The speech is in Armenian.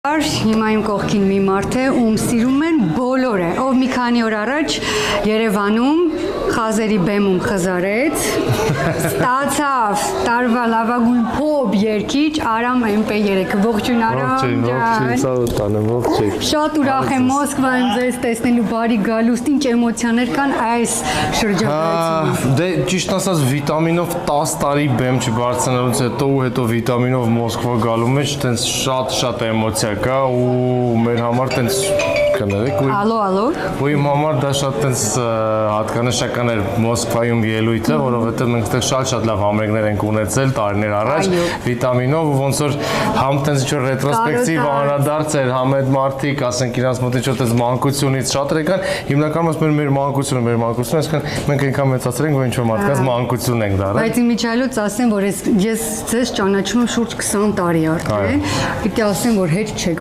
Հիմա իմ կողքին մի մարդ է, ում սիրում են բոլորը, ով մի քանի օր առաջ Երևանում խազերի բեմում խզարեց, ստացավ տարվա լավագույն փոփ երգիչ Արամ MP3, ողջույն Արամ ջան։ Ողջույն, Շատ ուրախ եմ Մոսկվայում ձեզ տեսնելու, բարի գալուստ, ինչ էմոցիաներ կան այս շրջանակում։ Դե ճիշտ ասած վիտամինով 10 տարի բեմ չբարձրանալուց հետո ու հետո վիտամինով Մոսկվա գալու մեջ տենց շատ էմոցիա կա ու մեր համար տենց կներեք ու իմ համար դա շատ տենց հատկանշական էր Մոսկվայում ելույթը, որովհետև մենք այդտեղ շատ լավ համերգներ ենք ունեցել տարիներ առաջ վիտամինով ու ոնց որ համ տենց ինչ-որ ռետրոսպեկտիվ անդրադարձ էր, համ այդ մարդիկ, ասենք իրանց մոտ ինչ-որ տենց մանկությունից շատ եկան, հիմնականում ասում են մեր մանկությունը, այսինքն մենք այնքան մեծացել ենք, որ ինչ-որ մարդկանց մանկություն ենք դարել։ Բայց իմիջիալուց ասեմ, որ ես ձեզ ճանաչում եմ շուրջ 20 տարի արդեն, պիտի ասեմ, որ հետ չեք